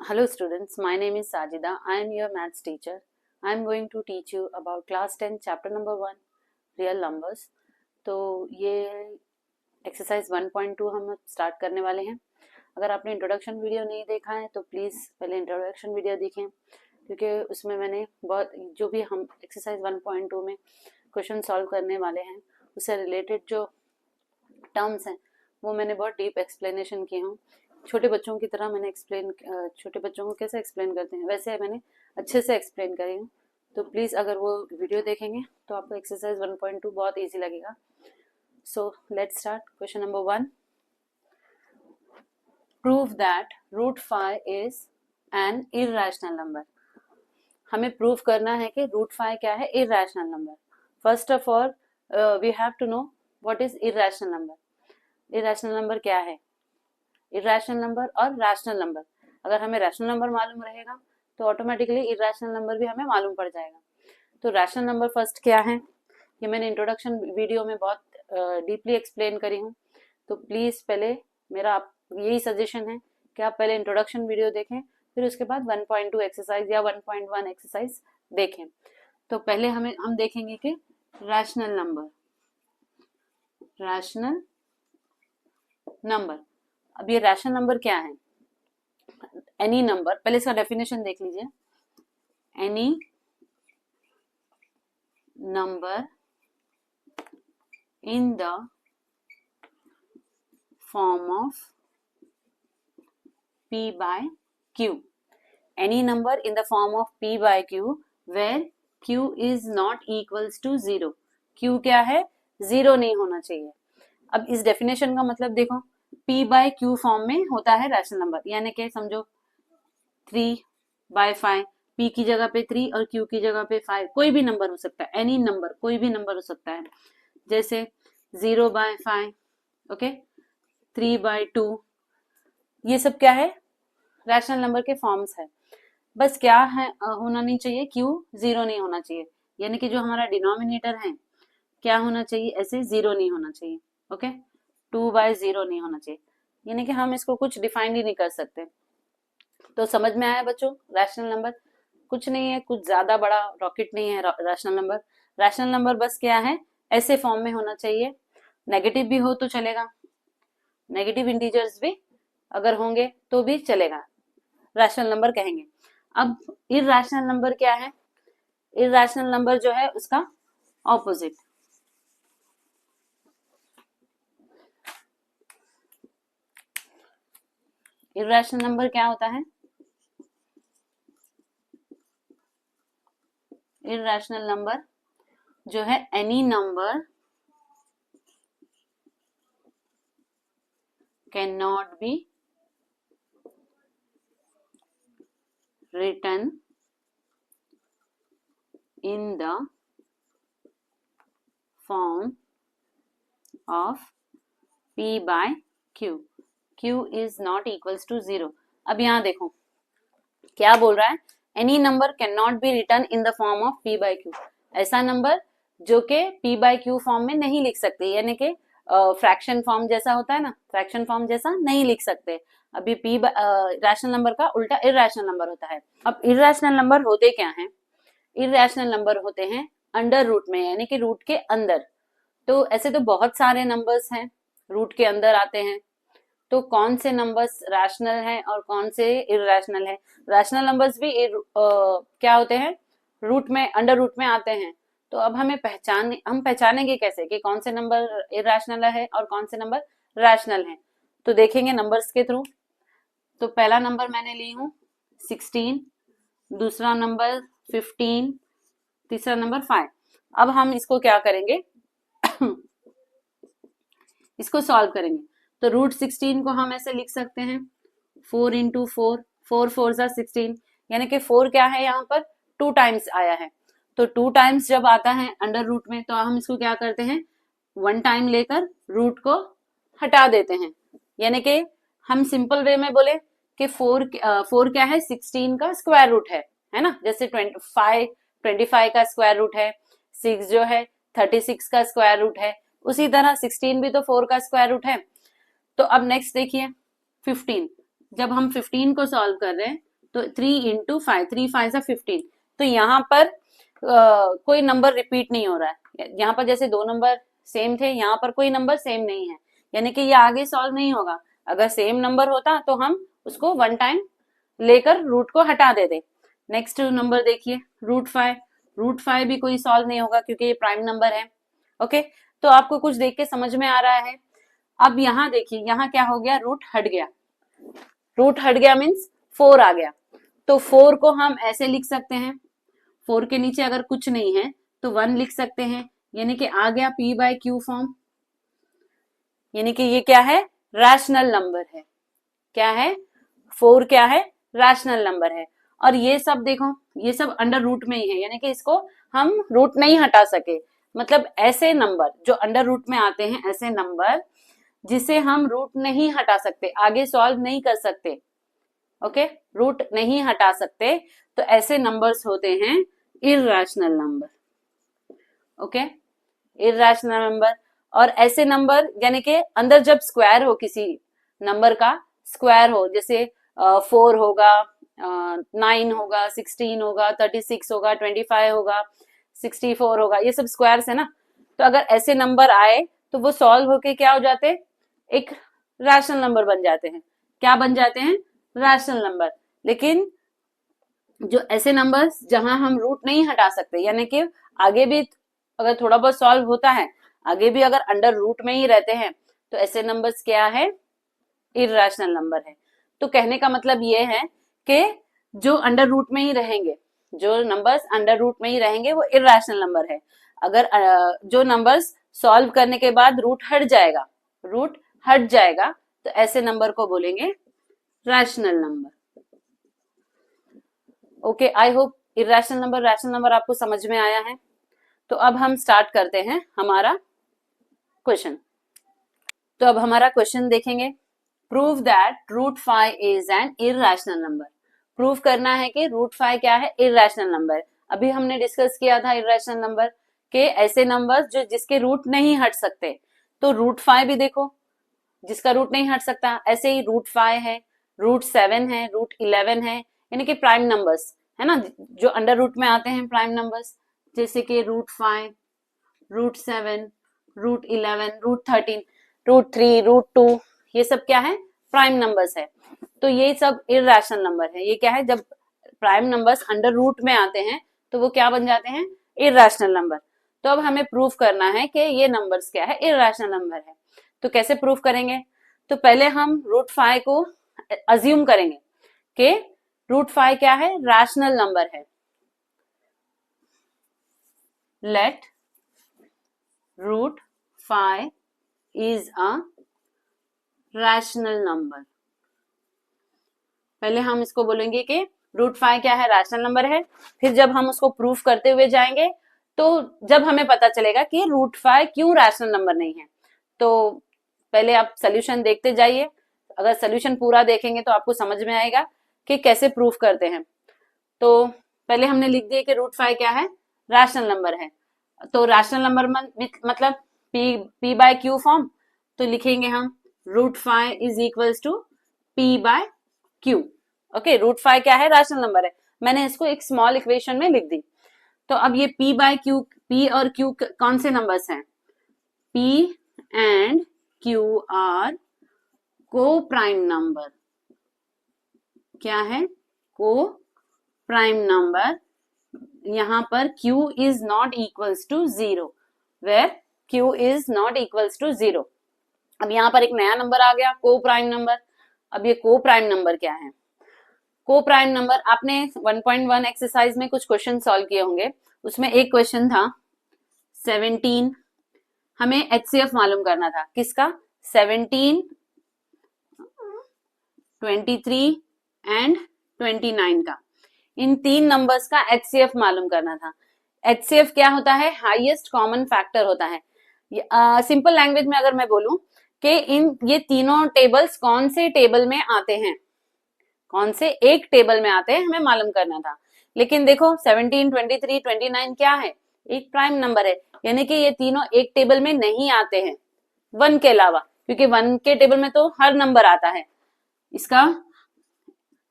Hello students, my name is Sajida. I am your maths teacher. I am going to teach you about class 10 chapter number 1 real numbers. तो ये exercise 1.2 हम start करने वाले हैं. अगर आपने introduction video नहीं देखा है तो प्लीज़ पहले इंट्रोडक्शन वीडियो देखें, क्योंकि उसमें मैंने बहुत जो भी हम एक्सरसाइज 1.2 में क्वेश्चन सॉल्व करने वाले हैं उससे रिलेटेड जो टर्म्स हैं वो मैंने बहुत डीप एक्सप्लेनेशन किए हूँ. छोटे बच्चों की तरह मैंने छोटे बच्चों को कैसे एक्सप्लेन करते हैं वैसे मैंने अच्छे से एक्सप्लेन करी हूँ. तो प्लीज़ अगर वो वीडियो देखेंगे तो आपको एक्सरसाइज 1.2 बहुत इजी लगेगा. So let's start. Question number 1, prove that root 5 is an irrational number. हमें प्रूव करना है कि रूट 5 क्या है, irrational number. First of all we have to know what is irrational number. Irrational number क्या है? इरैशनल नंबर और rational number. अगर हमें रैशनल नंबर मालूम रहेगा तो ऑटोमेटिकली इरैशनल नंबर भी हमें मालूम पड़ जाएगा. तो रैशनल नंबर फर्स्ट क्या है ये मैंने इंट्रोडक्शन वीडियो में बहुत डीपली एक्सप्लेन करी हूँ. तो प्लीज़ पहले मेरा यही सजेशन है कि आप पहले इंट्रोडक्शन वीडियो देखें, फिर उसके बाद 1.2 एक्सरसाइज या 1.1 एक्सरसाइज देखें. तो पहले हम देखेंगे कि रैशनल नंबर. अब ये रैशनल नंबर क्या है? एनी नंबर, पहले इसका डेफिनेशन देख लीजिए. Any number in the form of p by q. Any number in the form of p by q where q is not equals to 0. q क्या है? 0 नहीं होना चाहिए. अब इस डेफिनेशन का मतलब देखो, p by q फॉर्म में होता है रैशनल नंबर. यानी कि समझो 3/5, p की जगह पे 3 और q की जगह पे 5, कोई भी नंबर हो सकता है. एनी नंबर, कोई भी नंबर हो सकता है. जैसे 0/5, ओके, 3/2, ये सब क्या है? रैशनल नंबर के फॉर्म्स है. बस क्या है होना नहीं चाहिए, q 0 नहीं होना चाहिए. यानी कि जो हमारा डिनोमिनेटर है क्या होना चाहिए? ऐसे 0 नहीं होना चाहिए. ओके, 2/0 नहीं होना चाहिए. यानी कि हम इसको कुछ डिफाइन ही नहीं कर सकते. तो समझ में आया बच्चों? रैशनल नंबर कुछ नहीं है, कुछ ज्यादा बड़ा रॉकेट नहीं है रैशनल नंबर. रैशनल नंबर बस क्या है, ऐसे फॉर्म में होना चाहिए. नेगेटिव भी हो तो चलेगा, नेगेटिव इंटीजर्स भी अगर होंगे तो भी चलेगा, रैशनल नंबर कहेंगे. अब इरैशनल नंबर क्या है? इरैशनल नंबर जो है उसका ऑपोजिट. इरैशनल नंबर क्या होता है? इरैशनल नंबर जो है any number can not be written in the form of p by q. q is not equals to 0. अब यहाँ देखो क्या बोल रहा है, any number can not be return in the form of p by q. ऐसा number जो कि p by q फॉर्म में नहीं लिख सकते, यानी कि फ्रैक्शन फॉर्म जैसा होता है ना, फ्रैक्शन फॉर्म जैसा नहीं लिख सकते. अभी p रैशनल नंबर का उल्टा इरैशनल नंबर होता है. अब इरैशनल नंबर होते क्या हैं? इरैशनल नंबर होते हैं अंडर रूट में, यानी कि रूट के अंदर. तो ऐसे तो बहुत सारे नंबर्स हैं रूट के अंदर आते हैं. तो कौन से नंबर्स रैशनल हैं और कौन से इरैशनल हैं? रैशनल नंबर्स भी क्या होते हैं? रूट में, अंडर रूट में आते हैं. तो अब हम पहचानेंगे कैसे कि कौन से नंबर इरैशनल है और कौन से नंबर रैशनल हैं? तो देखेंगे नंबर्स के थ्रू. तो पहला नंबर मैंने ली हूँ 16, दूसरा नंबर 15, तीसरा नंबर 5. अब हम इसको क्या करेंगे इसको सॉल्व करेंगे. तो रूट 16 को हम ऐसे लिख सकते हैं 4 इंटू 4, 4 4 16, यानी कि 4 क्या है यहाँ पर? 2 टाइम्स आया है. तो 2 टाइम्स जब आता है अंडर रूट में तो हम इसको क्या करते हैं, 1 टाइम लेकर रूट को हटा देते हैं. यानी कि हम सिंपल वे में बोले कि 4 क्या है? 16 का स्क्वायर रूट है ना. जैसे 25 का स्क्वायर रूट है, 6 जो है 36 का स्क्वायर रूट है, उसी तरह 16 भी तो 4 का स्क्वायर रूट है. तो अब नेक्स्ट देखिए 15. जब हम 15 को सॉल्व कर रहे हैं तो 3 इंटू 5, 3 5 से 15। तो यहाँ पर कोई नंबर रिपीट नहीं हो रहा है। यहाँ पर जैसे दो नंबर सेम थे, यहाँ पर कोई नंबर सेम नहीं है, यानी कि ये आगे सॉल्व नहीं होगा। अगर सेम नंबर होता तो हम उसको वन टाइम लेकर रूट को हटा देते। नेक्स्ट नंबर देखिए √5, √5 भी कोई सॉल्व नहीं होगा क्योंकि ये प्राइम नंबर है। ओके, तो आपको कुछ देख के समझ में आ रहा है। अब यहाँ देखिए, यहाँ क्या हो गया, रूट हट गया। रूट हट गया मीन्स 4 आ गया। तो 4 को हम ऐसे लिख सकते हैं, 4 के नीचे अगर कुछ नहीं है तो 1 लिख सकते हैं, यानी कि आ गया p/q फॉर्म। यानी कि ये क्या है, रैशनल नंबर है। क्या है, 4 क्या है, रैशनल नंबर है। और ये सब देखो, ये सब अंडर रूट में ही है, यानी कि इसको हम रूट नहीं हटा सके। मतलब ऐसे नंबर जो अंडर रूट में आते हैं, ऐसे नंबर जिसे हम रूट नहीं हटा सकते, आगे सॉल्व नहीं कर सकते, ओके, रूट नहीं हटा सकते, तो ऐसे नंबर्स होते हैं irrational number. Okay, irrational number. और ऐसे नंबर यानी कि अंदर जब स्क्वायर हो, किसी नंबर का स्क्वायर हो, जैसे 4 होगा, 9 होगा, 16 होगा, 36 होगा, 25 होगा, 64 होगा, ये सब स्क्वायर्स है ना। तो अगर ऐसे नंबर आए तो वो सॉल्व होके क्या हो जाते, एक रैशनल नंबर बन जाते हैं। क्या बन जाते हैं, रैशनल नंबर। लेकिन जो ऐसे नंबर्स जहां हम रूट नहीं हटा सकते, यानी कि आगे भी अगर थोड़ा बहुत सॉल्व होता है, आगे भी अगर अंडर रूट में ही रहते हैं, तो ऐसे नंबर्स क्या है, इरैशनल नंबर है। तो कहने का मतलब ये है कि जो अंडर रूट में ही रहेंगे, जो नंबर्स अंडर रूट में ही रहेंगे वो इरैशनल नंबर है। अगर जो नंबर्स सॉल्व करने के बाद रूट हट जाएगा, रूट हट जाएगा, तो ऐसे नंबर को बोलेंगे rational number. Okay, I hope irrational number, rational number आपको समझ में आया है। तो अब हम स्टार्ट करते हैं हमारा क्वेश्चन। तो अब हमारा क्वेश्चन देखेंगे, prove that √5 is an irrational number. Prove करना है कि √5 क्या है, इरैशनल नंबर। अभी हमने डिस्कस किया था इरैशनल नंबर के ऐसे नंबर्स जो जिसके रूट नहीं हट सकते। तो √5 भी देखो, जिसका रूट नहीं हट सकता। ऐसे ही √5 है, √7 है, √11 है, यानी कि प्राइम नंबर्स है ना, जो अंडर रूट में आते हैं प्राइम नंबर्स, जैसे कि √5, √7, √11, √13, √3, √2, ये सब क्या है, प्राइम नंबर्स है। तो ये सब इरैशनल नंबर है। ये क्या है, जब प्राइम नंबर्स अंडर रूट में आते हैं तो वो क्या बन जाते हैं, इरैशनल नंबर। तो अब हमें प्रूफ करना है कि ये नंबर्स क्या है, इरैशनल नंबर है। तो कैसे प्रूफ करेंगे, तो पहले हम √5 को अज्यूम करेंगे कि √5 क्या है, रैशनल नंबर है। Let √5 is a rational number। पहले हम इसको बोलेंगे कि √5 क्या है, रैशनल नंबर है। फिर जब हम उसको प्रूफ करते हुए जाएंगे तो जब हमें पता चलेगा कि √5 क्यों रैशनल नंबर नहीं है। तो पहले आप सोल्यूशन देखते जाइए, अगर सोल्यूशन पूरा देखेंगे तो आपको समझ में आएगा कि कैसे प्रूफ करते हैं। तो पहले हमने लिख दिया कि √5 क्या है, रैशनल नंबर है। तो रैशनल नंबर मतलब p/q फॉर्म। तो लिखेंगे हम √5 is equals to p/q। Okay, √5 क्या है, रैशनल नंबर है। मैंने इसको एक स्मॉल इक्वेशन में लिख दी। तो अब ये p/q, p और q कौन से नंबर्स हैं, p एंड q आर को प्राइम नंबर। क्या है, को प्राइम नंबर। यहाँ पर q is not equals to 0, where q is not equals to 0। अब यहाँ पर एक नया नंबर आ गया, को प्राइम नंबर। अब ये को प्राइम नंबर क्या है, को प्राइम नंबर आपने 1.1 एक्सरसाइज में कुछ क्वेश्चन सॉल्व किए होंगे। उसमें एक क्वेश्चन था 17, हमें HCF मालूम करना था, किसका, 17, 23 एंड 29 का। इन तीन नंबर्स का HCF मालूम करना था। HCF क्या होता है, हाईएस्ट कॉमन फैक्टर होता है। सिंपल लैंग्वेज में अगर मैं बोलूं कि ये तीनों टेबल्स कौन से टेबल में आते हैं, कौन से एक टेबल में आते हैं, हमें मालूम करना था। लेकिन देखो 17, 23, 29 क्या है, एक प्राइम नंबर है, यानी कि ये तीनों एक टेबल में नहीं आते हैं 1 के अलावा, क्योंकि 1 के टेबल में तो हर नंबर आता है। इसका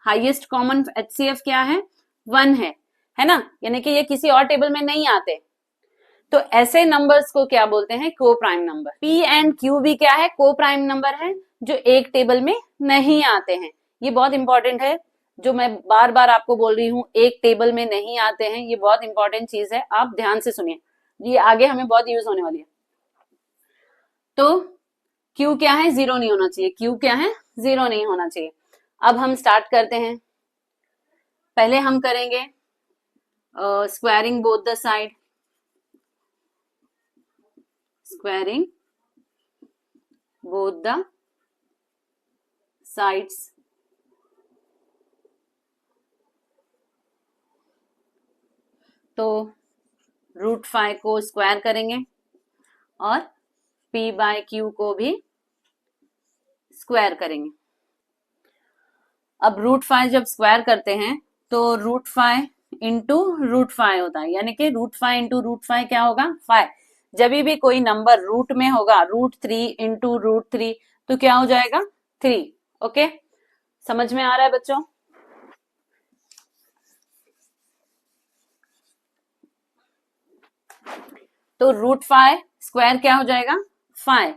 हाईएस्ट कॉमन HCF क्या है, 1 है ना, यानी कि ये किसी और टेबल में नहीं आते। तो ऐसे नंबर्स को क्या बोलते हैं, को prime number. P and Q भी क्या है, को प्राइम नंबर है जो एक टेबल में नहीं आते हैं। ये बहुत इंपॉर्टेंट है, जो मैं बार बार आपको बोल रही हूँ, एक टेबल में नहीं आते हैं, ये बहुत इंपॉर्टेंट चीज है, आप ध्यान से सुनिए, ये आगे हमें बहुत यूज होने वाली है। तो Q क्या है, 0 नहीं होना चाहिए, Q क्या है, 0 नहीं होना चाहिए। अब हम स्टार्ट करते हैं। पहले हम करेंगे squaring both the side, squaring both the sides। तो √5 को स्क्वायर करेंगे और P/Q को भी स्क्वायर करेंगे। अब √5 जब स्क्वायर करते हैं तो √5 इंटू √5 होता है, यानी कि √5 इंटू √5 क्या होगा, 5। जब भी कोई नंबर रूट में होगा, √3 इंटू √3 तो क्या हो जाएगा, 3। ओके, समझ में आ रहा है बच्चों? तो √5 स्क्वायर क्या हो जाएगा, 5।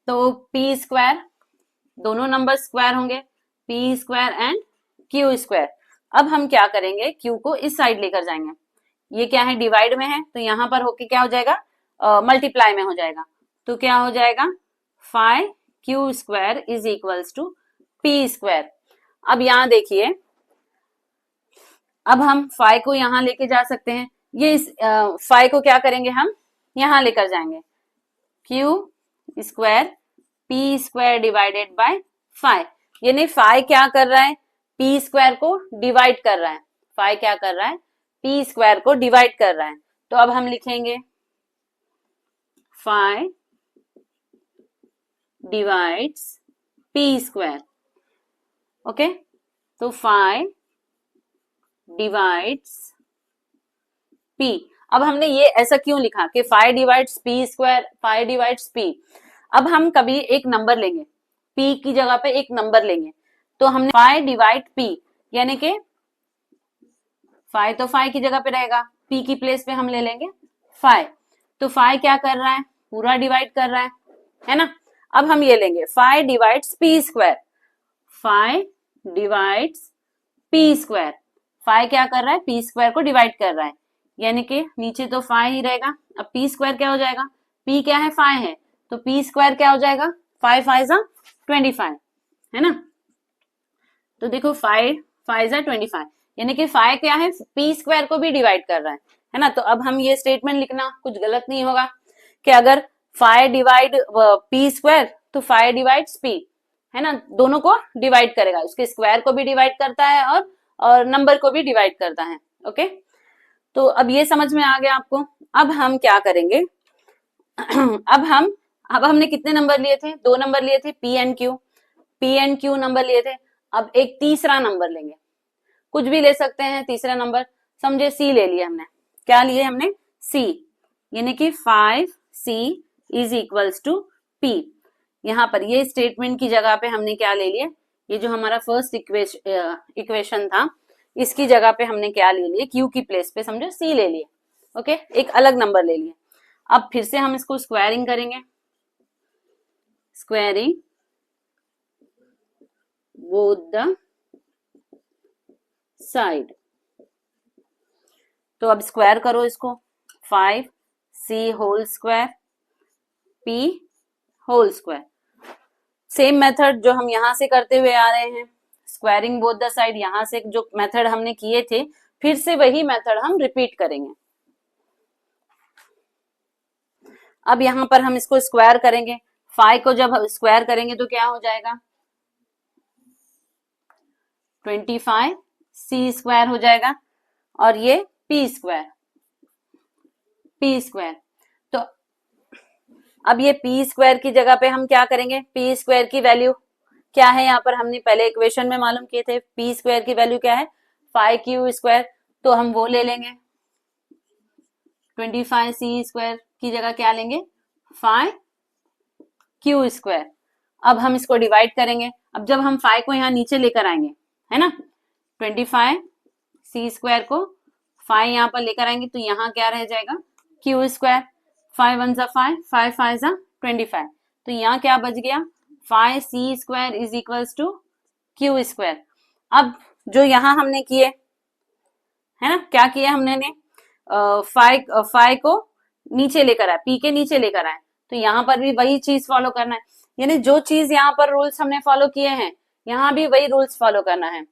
तो P स्क्वायर, दोनों नंबर स्क्वायर होंगे, P square and Q square. अब हम क्या करेंगे, Q को इस साइड लेकर जाएंगे, ये क्या है, डिवाइड में है, तो यहां पर होके क्या हो जाएगा, मल्टीप्लाई में हो जाएगा। तो क्या हो जाएगा, 5Q square is equals to P square. अब यहां देखिए, अब हम 5 को यहां लेके जा सकते हैं, ये इस 5 को क्या करेंगे, हम यहां लेकर जाएंगे, Q square P square divided by 5, यानी 5 क्या कर रहा है, P स्क्वायर को डिवाइड कर रहा है, 5 क्या कर रहा है, P स्क्वायर को डिवाइड कर रहा है। तो अब हम लिखेंगे 5 डिवाइड्स P स्क्वायर। ओके, तो 5 डिवाइड्स P। अब हमने ये ऐसा क्यों लिखा कि 5 divides P square, 5 divides P। अब हम कभी एक नंबर लेंगे, P की जगह पे एक नंबर लेंगे, तो हमने 5 डिवाइड P, यानी कि 5 तो 5 की जगह पे रहेगा, P की प्लेस पे हम ले लेंगे 5। तो 5 क्या कर रहा है, पूरा डिवाइड कर रहा है ना। अब हम ये लेंगे 5 divides P square, 5 divides P square. 5 क्या कर रहा है, P स्क्वायर को डिवाइड कर रहा है, यानी कि नीचे तो 5 ही रहेगा। अब P स्क्वायर क्या हो जाएगा, P क्या है, 5 है, तो P स्क्वायर क्या हो जाएगा, 5 5 जा 25, है ना। तो देखो 5 5 जा 25, यानी कि 5 क्या है, P स्क्वायर को भी डिवाइड कर रहा है ना। तो अब हम ये स्टेटमेंट लिखना कुछ गलत नहीं होगा कि अगर 5 डिवाइड P स्क्वायर तो 5 डिवाइड्स P, है ना, दोनों को डिवाइड करेगा, उसके स्क्वायर को भी डिवाइड करता है और नंबर को भी डिवाइड करता है। ओके, तो अब ये समझ में आ गया आपको। अब हम क्या करेंगे, अब हमने कितने नंबर लिए थे, 2 नंबर लिए थे, P एंड Q नंबर लिए थे। अब एक तीसरा नंबर लेंगे, कुछ भी ले सकते हैं तीसरा नंबर, समझे C ले लिया हमने, क्या लिए हमने, C, यानी कि 5C is equals to P। यहां पर ये स्टेटमेंट की जगह पे हमने क्या ले लिया, ये जो हमारा फर्स्ट इक्वेशन था, इसकी जगह पे हमने क्या ले लिया, Q की प्लेस पे समझो C ले लिए। ओके, एक अलग नंबर ले लिए। अब फिर से हम इसको स्क्वायरिंग करेंगे, स्क्वायरिंग बोथ द साइड। तो अब स्क्वायर करो इसको, 5C whole square P whole square. Same method जो हम यहां से करते हुए आ रहे हैं, स्क्वायरिंग बोथ द साइड, यहां से जो मेथड हमने किए थे, फिर से वही मेथड हम रिपीट करेंगे। अब यहां पर हम इसको स्क्वायर करेंगे, 5 को जब स्क्वायर करेंगे तो क्या हो जाएगा, 25C स्क्वायर हो जाएगा, और ये P स्क्वायर, तो अब ये P स्क्वायर की जगह पे हम क्या करेंगे, P स्क्वायर की वैल्यू क्या है, यहाँ पर हमने पहले इक्वेशन में मालूम किए थे, P स्क्वायर की वैल्यू क्या है, 5Q स्क्वायर, तो हम वो ले लेंगे, 25C स्क्वायर की जगह क्या लेंगे, 5Q स्क्वायर। अब हम इसको डिवाइड करेंगे, अब जब हम 5 को यहाँ नीचे लेकर आएंगे, है ना, 25 सी स्क्वायर को 5 यहाँ पर लेकर आएंगे तो यहाँ क्या रह जाएगा क्यू स्क्वायर, 5 1 जा 5, 5 5 जा 25, तो यहाँ क्या बच गया 5 C square is equals to Q square. अब जो यहाँ हमने किए है ना, क्या किया हमने ने 5 को नीचे लेकर आए, पी के नीचे लेकर आए, तो यहाँ पर भी वही चीज फॉलो करना है, यानी जो चीज यहाँ पर रूल्स हमने फॉलो किए हैं यहाँ भी वही रूल्स फॉलो करना है।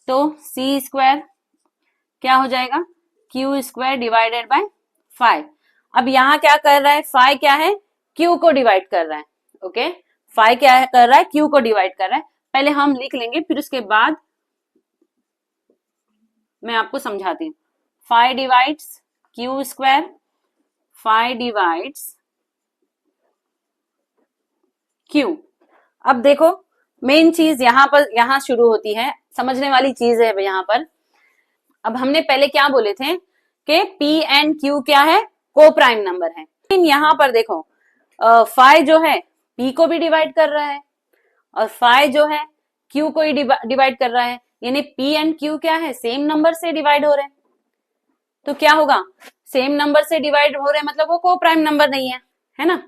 तो सी स्क्वायर क्या हो जाएगा क्यू स्क्वायर डिवाइडेड बाय 5। अब यहाँ क्या कर रहा है 5 क्या है क्यू को डिवाइड कर रहा है, ओके 5 क्या कर रहा है क्यू को डिवाइड कर रहा है। पहले हम लिख लेंगे फिर उसके बाद मैं आपको समझाती हूँ। 5 divides Q square, 5 divides Q. अब देखो मेन चीज यहाँ पर यहाँ शुरू होती है, समझने वाली चीज है यहाँ पर। अब हमने पहले क्या बोले थे कि P एंड Q क्या है को प्राइम नंबर है, लेकिन यहाँ पर देखो 5 जो है P को भी डिवाइड कर रहा है और 5 जो है Q को ही डिवाइड कर रहा है, यानी P एंड Q क्या है सेम नंबर से डिवाइड हो रहे हैं। तो क्या होगा सेम नंबर से डिवाइड हो रहे हैं मतलब वो को प्राइम नंबर नहीं है ना।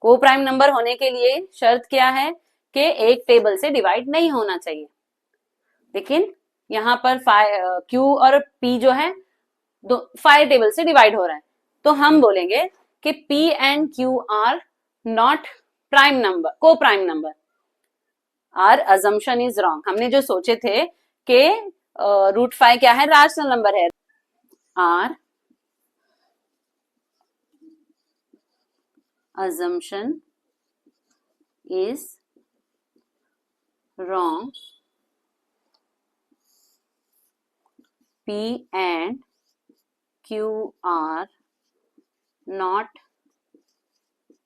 को प्राइम नंबर होने के लिए शर्त क्या है कि एक टेबल से डिवाइड नहीं होना चाहिए, लेकिन यहाँ पर Q और P जो है 5 टेबल से डिवाइड हो रहा है, तो हम बोलेंगे कि P and Q are not prime number, co prime number. Our assumption is wrong. हमने जो सोचे थे कि √5 क्या है रैशनल नंबर है, our assumption is wrong. P and Q are not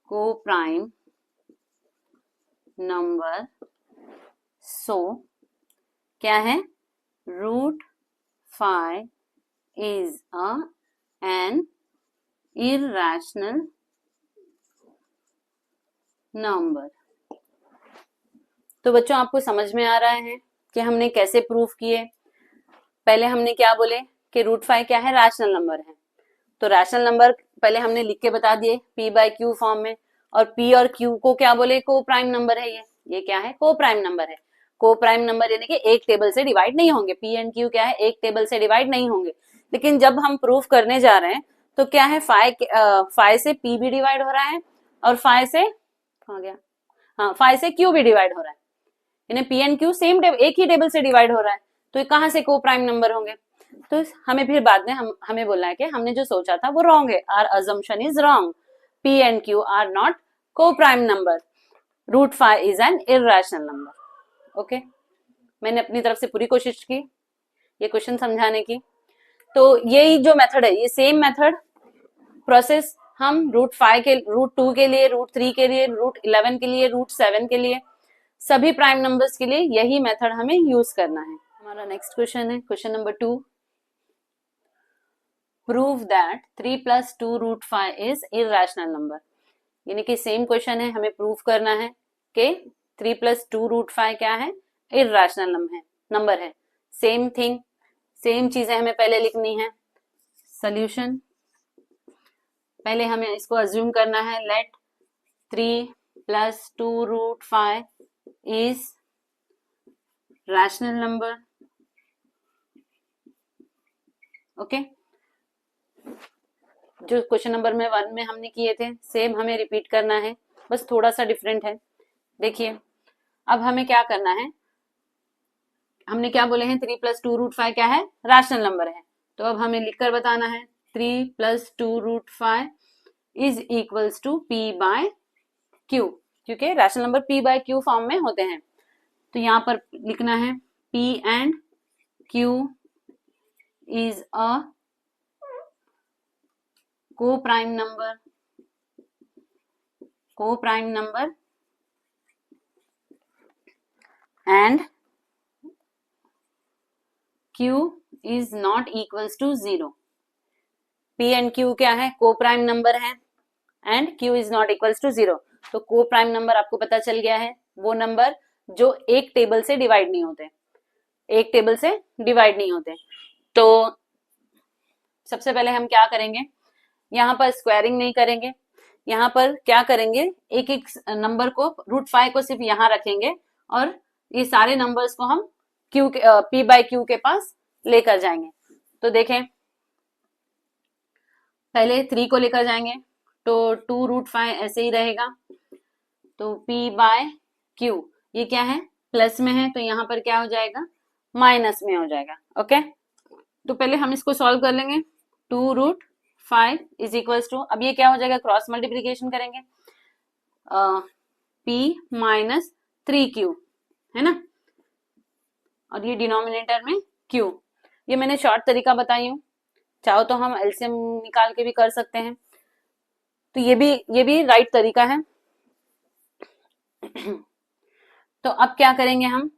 co-prime number. So क्या है √5 is an irrational नंबर। तो बच्चों आपको समझ में आ रहा है कि हमने कैसे प्रूफ किए। पहले हमने क्या बोले कि √5 क्या है रैशनल नंबर है, तो रैशनल नंबर पहले हमने लिख के बता दिए P बाय Q फॉर्म में, और P और Q को क्या बोले को प्राइम नंबर है, ये क्या है को प्राइम नंबर है। को प्राइम नंबर यानी कि एक टेबल से डिवाइड नहीं होंगे, P एंड Q क्या है एक टेबल से डिवाइड नहीं होंगे। लेकिन जब हम प्रूफ करने जा रहे हैं तो क्या है 5 से P भी डिवाइड हो रहा है और 5 से आ गया हाँ 5 से Q भी डिवाइड हो रहा है, यानी P एंड Q सेम एक ही टेबल से डिवाइड हो रहा है, तो ये कहाँ से को प्राइम नंबर होंगे। तो हमें फिर बाद में हमें बोलना है कि हमने जो सोचा था वो रॉन्ग है, our assumption is wrong, P and Q are not co prime number, √5 is an irrational number. Okay, मैंने अपनी तरफ से पूरी कोशिश की ये क्वेश्चन समझाने की। तो यही जो मेथड है ये सेम मेथड प्रोसेस हम √5 के √2 के लिए, √3 के लिए, √11 के लिए, √7 के लिए, सभी प्राइम नंबर्स के लिए यही मेथड हमें यूज करना है। हमारा नेक्स्ट क्वेश्चन है question number 2, prove that 3 + 2 √5 is irrational number. यानी कि सेम क्वेश्चन है, हमें प्रूव करना है कि 3 + 2 √5 क्या है इररेशनल नंबर है। सेम थिंग, सेम चीजें हमें पहले लिखनी है। सोल्यूशन पहले हमें इसको अज्यूम करना है, let 3 + 2 √5 is rational number. Okay, जो क्वेश्चन नंबर 1 में हमने किए थे सेम हमें रिपीट करना है, बस थोड़ा सा डिफरेंट है। देखिए अब हमें क्या करना है, हमने क्या बोले हैं 3 + 2 √5 क्या है रैशनल नंबर है, तो अब हमें लिखकर बताना है 3 + 2 √5 is equals to P by Q, क्योंकि rational number P by Q form में होते हैं। तो यहाँ पर लिखना है P and Q is a co prime number and Q is not equals to 0। P and Q क्या है को प्राइम नंबर है and Q is not equals to 0। तो को प्राइम नंबर आपको पता चल गया है वो नंबर जो एक टेबल से डिवाइड नहीं होते। एक टेबल से डिवाइड नहीं होते। तो सबसे पहले हम क्या करेंगे, यहाँ पर स्क्वायरिंग नहीं करेंगे, यहाँ पर क्या करेंगे, एक एक नंबर को √5 को सिर्फ यहाँ रखेंगे और ये सारे नंबर्स को हम क्यू के पी बाय क्यू के पास लेकर जाएंगे। तो देखें, पहले 3 को लेकर जाएंगे तो 2√5 ऐसे ही रहेगा। तो पी बाय क्यू ये क्या है, प्लस में है, तो यहाँ पर क्या हो जाएगा, माइनस में हो जाएगा। ओके, तो पहले हम इसको सॉल्व कर लेंगे। 2√5 इज इक्वल्स टू, अब ये क्या हो जाएगा, क्रॉस मल्टीप्लीकेशन करेंगे, p माइनस 3q है ना, और ये डिनोमिनेटर में q। ये मैंने शॉर्ट तरीका बताई हूँ, चाहो तो हम एलसीएम निकाल के भी कर सकते हैं, तो ये भी राइट तरीका है। तो अब क्या करेंगे, हम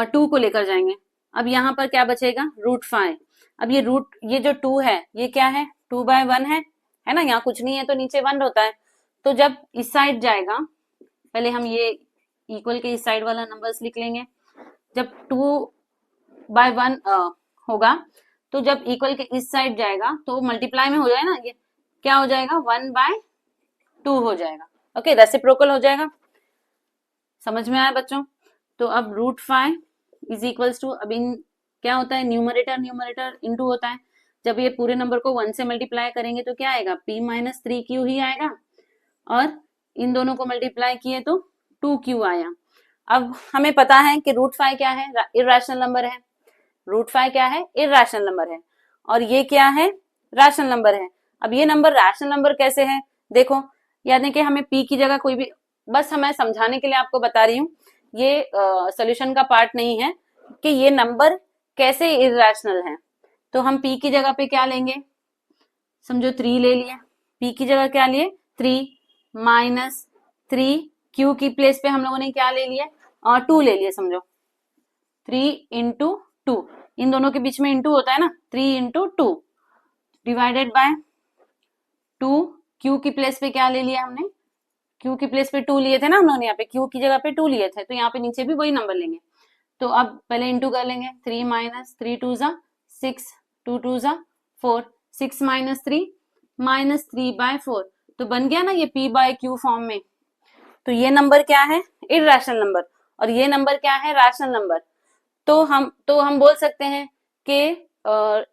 2 को लेकर जाएंगे। अब यहाँ पर क्या बचेगा, √5। अब ये जो 2 है ये क्या है, 2/1 है ना, यहाँ कुछ नहीं है तो नीचे 1 होता है। तो जब इस साइड जाएगा, पहले हम ये इक्वल के इस साइड वाला नंबर्स लिख लेंगे। जब 2/1 होगा तो जब इक्वल के इस साइड जाएगा तो मल्टीप्लाई में हो जाए ना, ये क्या हो जाएगा, 1/2 हो जाएगा। ओके, रेसिप्रोकल हो जाएगा। समझ में आया बच्चों? तो अब √5 इज इक्वल्स टू, अब इन क्या होता है, न्यूमरेटर इनटू होता है। जब ये पूरे नंबर को 1 से मल्टीप्लाई करेंगे तो क्या आएगा, p माइनस 3q ही आएगा, और इन दोनों को मल्टीप्लाई किए तो 2q आया। अब हमें पता है कि √5 क्या है, इर्रेशनल नंबर है। √5 क्या है, इर्रेशनल नंबर है, और ये क्या है, रैशनल नंबर है। अब ये नंबर रैशनल नंबर कैसे है, देखो, यानी कि हमें p की जगह कोई भी, बस हमें समझाने के लिए आपको बता रही हूँ, ये सॉल्यूशन का पार्ट नहीं है कि ये नंबर कैसे इर्रेशनल है। तो हम p की जगह पे क्या लेंगे, समझो 3 ले लिया, p की जगह क्या लिए, 3 माइनस 3, q की प्लेस पे हम लोगों ने क्या ले लिया, और 2 ले लिया। समझो 3 इंटू 2, इन दोनों के बीच में इंटू होता है ना, 3 इंटू 2 डिवाइडेड बाय 2, q की प्लेस पे क्या ले लिया हमने, q की प्लेस पे 2 लिए थे ना हम लोगों ने, यहाँ पे q की जगह पे 2 लिए थे, तो यहाँ पे नीचे भी वही नंबर लेंगे। तो अब पहले इंटू कर लेंगे, 3 माइनस 3 2 जा 6, 2 2 जा 4, 6 माइनस 3 माइनस 3/4, तो बन गया ना ये p बाय q फॉर्म में। तो ये नंबर क्या है, इर्रेशनल नंबर, और ये नंबर क्या है, रैशनल नंबर। तो हम बोल सकते हैं कि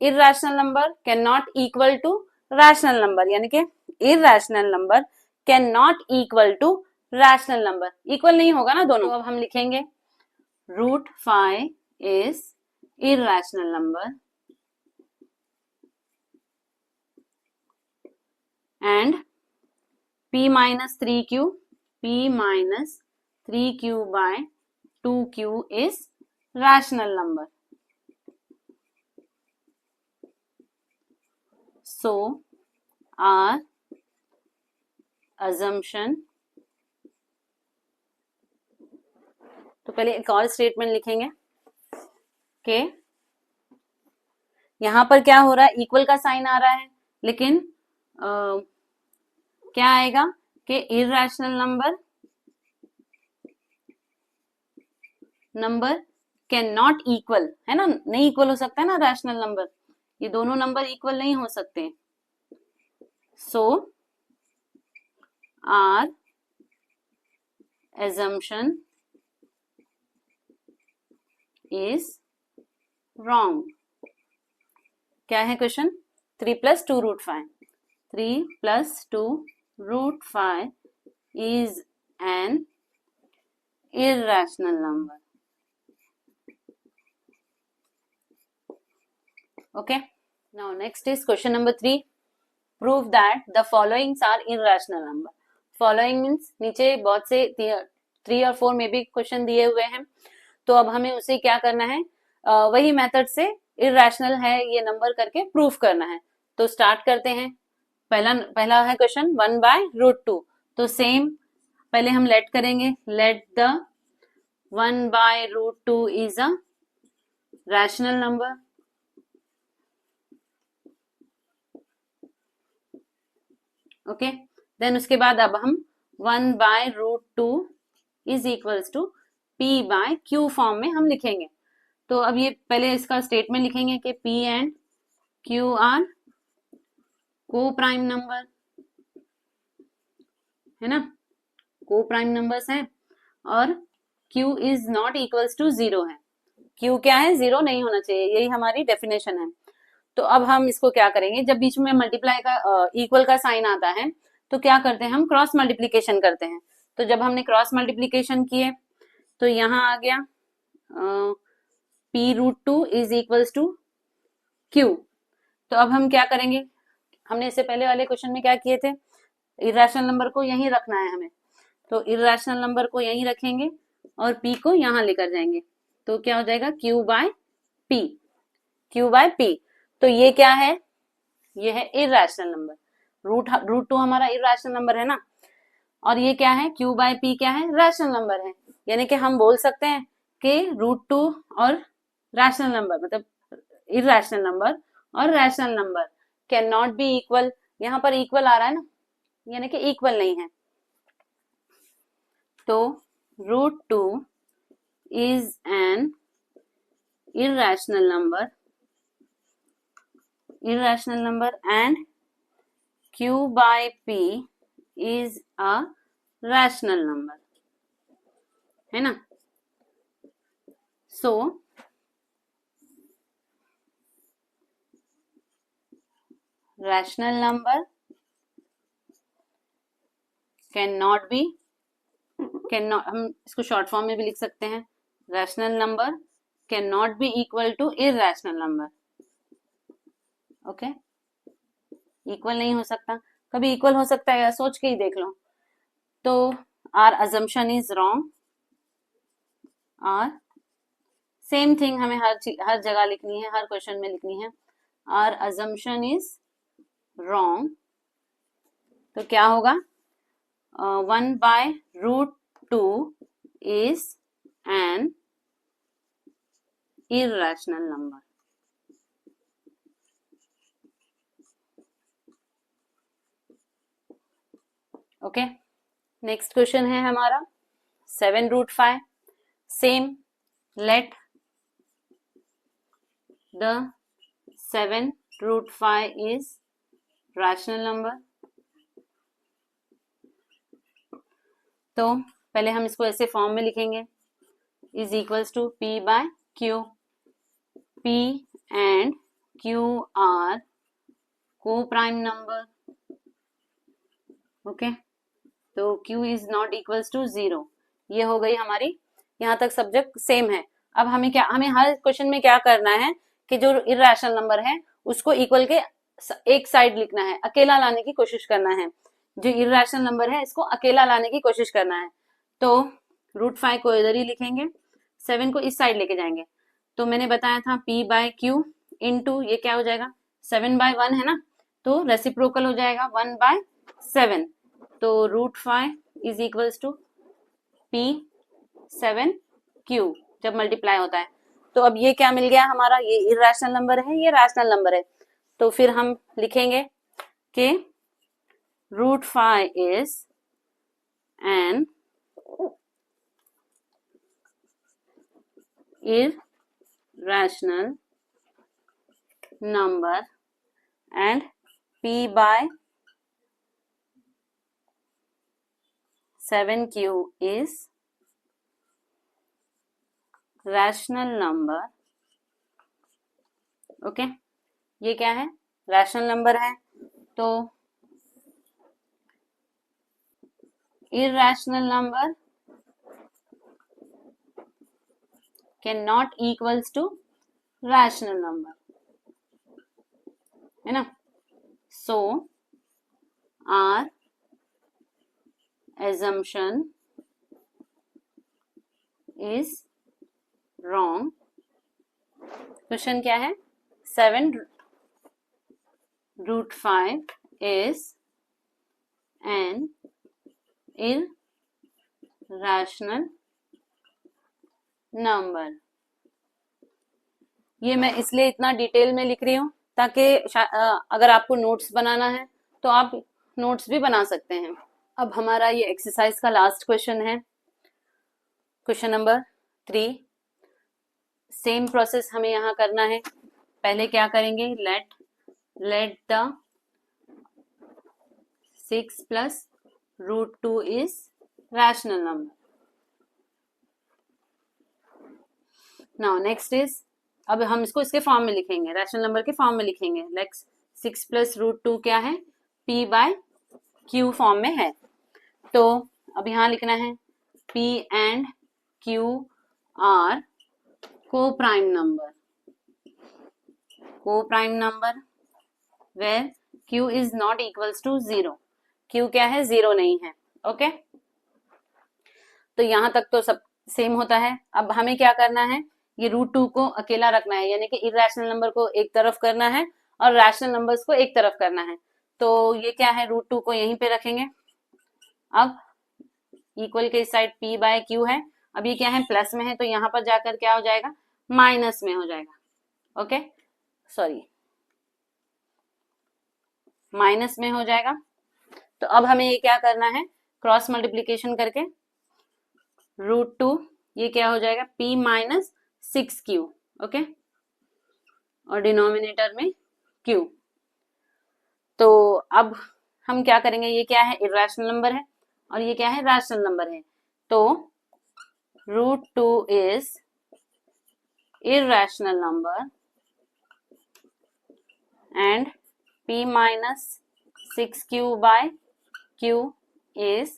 irrational number can not equal to rational number, यानी कि irrational number can not equal to rational number, equal नहीं होगा ना दोनों। तो अब हम लिखेंगे √5 is irrational number and p minus 3q by 2q is rational number. So our assumption, तो पहले एक और स्टेटमेंट लिखेंगे कि यहां पर क्या हो रहा है, इक्वल का साइन आ रहा है, लेकिन क्या आएगा कि irrational number can not equal, है ना, नहीं इक्वल हो सकता है ना रैशनल नंबर, ये दोनों नंबर इक्वल नहीं हो सकते। सो आर assumption is wrong। क्या है question, 3 + 2 √5, 3 + 2 √5 is an irrational number। Okay, now next is question number 3, prove that the followings are irrational number। following means नीचे बहुत से 3 और 4 में भी क्वेश्चन दिए हुए हैं, तो अब हमें उसे क्या करना है, वही मेथड से इर्रेशनल है ये नंबर करके प्रूफ करना है। तो स्टार्ट करते हैं। पहला है क्वेश्चन 1/√2, तो सेम पहले हम लेट करेंगे, let the 1/√2 is a rational number. Okay, then उसके बाद अब हम 1/√2 is equals to p by q form में हम लिखेंगे। तो अब ये पहले इसका स्टेटमेंट लिखेंगे कि P एंड Q आर को प्राइम नंबर, है ना, को प्राइम नंबर्स हैं, और Q is not equals to 0 है। Q क्या है, 0 नहीं होना चाहिए, यही हमारी डेफिनेशन है। तो अब हम इसको क्या करेंगे, जब बीच में मल्टीप्लाई का इक्वल का साइन आता है तो क्या करते हैं, हम क्रॉस मल्टीप्लीकेशन करते हैं। तो जब हमने क्रॉस मल्टीप्लीकेशन किए तो यहाँ आ गया P√2 is equals to Q। तो अब हम क्या करेंगे, हमने इससे पहले वाले क्वेश्चन में क्या किए थे, इरेशनल नंबर को यहीं रखना है हमें, तो इरेशनल नंबर को यहीं रखेंगे और P को यहाँ लेकर जाएंगे, तो क्या हो जाएगा Q by P, Q by P। तो ये क्या है, ये है इरेशनल नंबर, रूट टू हमारा इरेशनल नंबर है ना, और ये क्या है, Q बाय P क्या है, रैशनल नंबर है। यानी कि हम बोल सकते हैं कि √2 और रैशनल नंबर मतलब इरेशनल नंबर और rational number can not be equal. यहाँ पर इक्वल आ रहा है ना, यानी कि इक्वल नहीं है। तो √2 is an irrational number and Q by P is a rational number, है ना। So rational number cannot be, हम इसको शॉर्ट फॉर्म में भी लिख सकते हैं, rational number cannot be equal to irrational number। Okay, equal नहीं हो सकता, कभी इक्वल हो सकता है, सोच के ही देख लो। तो आर अजम्पशन इज रॉन्ग, और सेम थिंग हमें हर जगह लिखनी है, हर क्वेश्चन में लिखनी है, आर अजम्पशन इज रॉन्ग। तो क्या होगा, 1 by √2 is an irrational number। Okay, next question है हमारा 7√5। Same, let the 7√5 is rational number. तो पहले हम इसको ऐसे फॉर्म में लिखेंगे, is equals to P by Q। P and Q are को प्राइम नंबर, ओके। तो Q is not equals to 0। ये हो गई हमारी, यहाँ तक सब्जेक्ट सेम है। अब हमें क्या, हमें हर क्वेश्चन में क्या करना है कि जो इरेशनल नंबर है उसको इक्वल के एक साइड लिखना है, अकेला लाने की कोशिश करना है। जो इरेशनल नंबर है इसको अकेला लाने की कोशिश करना है। तो √5 को इधर ही लिखेंगे, 7 को इस साइड लेके जाएंगे। तो मैंने बताया था P बाय Q इंटू ये क्या हो जाएगा, 7 बाय 1 है ना, तो रेसिप्रोकल हो जाएगा 1 बाय 7। तो √5 is equals to P 7Q जब मल्टीप्लाई होता है। तो अब ये क्या मिल गया हमारा, ये इरेशनल नंबर है, ये रैशनल नंबर है। तो फिर हम लिखेंगे कि √5 is an irrational number and P by 7Q is rational number। Okay, ये क्या है, रैशनल नंबर है। तो irrational number cannot equals to rational number, है ना। So our assumption is wrong। Question क्या है, 7√5 is an irrational number। ये मैं इसलिए इतना डिटेल में लिख रही हूँ ताकि अगर आपको नोट्स बनाना है तो आप नोट्स भी बना सकते हैं। अब हमारा ये एक्सरसाइज का लास्ट क्वेश्चन है, क्वेश्चन नंबर 3। सेम प्रोसेस हमें यहाँ करना है। पहले क्या करेंगे, let the 6 plus √2 is rational number. Now next is, अब हम इसको इसके फॉर्म में लिखेंगे, रैशनल नंबर के फॉर्म में लिखेंगे। लेट 6 प्लस √2 क्या है, p/q फॉर्म में है। तो अब यहाँ लिखना है p and q are coprime number where q is not equals to 0। q क्या है, 0 नहीं है। ओके, तो यहाँ तक तो सब सेम होता है। अब हमें क्या करना है, ये √2 को अकेला रखना है, यानी कि इरेशनल नंबर को एक तरफ करना है और रैशनल नंबर्स को एक तरफ करना है। तो ये क्या है, √2 को यहीं पे रखेंगे। अब इक्वल के इस साइड p/q है। अब ये क्या है, प्लस में है, तो यहाँ पर जाकर क्या हो जाएगा, माइनस में हो जाएगा। ओके, सॉरी, माइनस में हो जाएगा। तो अब हमें ये क्या करना है, क्रॉस मल्टीप्लीकेशन करके √2 ये क्या हो जाएगा, p-6q। ओके, और डिनोमिनेटर में q। तो अब हम क्या करेंगे, ये क्या है, इरेशनल नंबर है और ये क्या है, रैशनल नंबर है। तो √2 is irrational number and p-6q/q is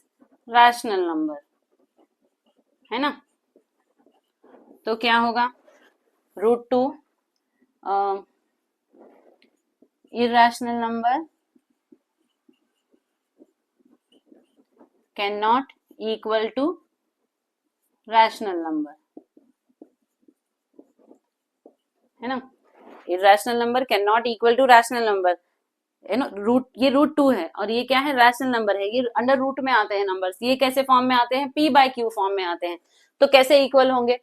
rational number, है ना। तो क्या होगा, √2 irrational number cannot equal to rational number, है ना। Irrational number can not equal to rational number, है ना। ये √2 है और ये क्या है, रैशनल नंबर है। ये अंडर रूट में आते हैं नंबर्स, ये कैसे फॉर्म में आते हैं, p/q फॉर्म में आते हैं। तो कैसे इक्वल होंगे,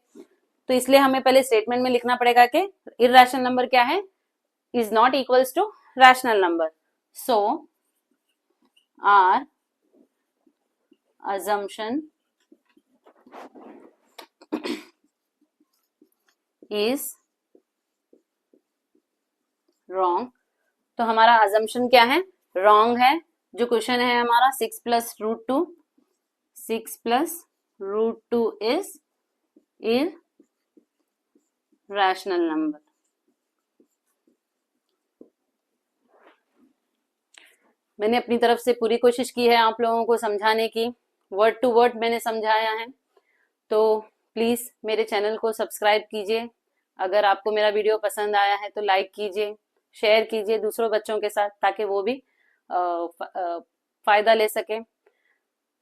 तो इसलिए हमें पहले स्टेटमेंट में लिखना पड़ेगा कि इरेशनल नंबर क्या है, is not equals to rational number. So our assumption is wrong। तो हमारा assumption क्या है, wrong है। जो क्वेश्चन है हमारा 6 प्लस √2 is irrational number। मैंने अपनी तरफ से पूरी कोशिश की है आप लोगों को समझाने की, वर्ड टू वर्ड मैंने समझाया है। तो प्लीज मेरे चैनल को सब्सक्राइब कीजिए। अगर आपको मेरा वीडियो पसंद आया है तो लाइक कीजिए, शेयर कीजिए दूसरों बच्चों के साथ, ताकि वो भी फायदा ले सके।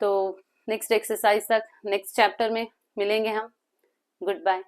तो नेक्स्ट एक्सरसाइज तक, नेक्स्ट चैप्टर में मिलेंगे हम। Good bye.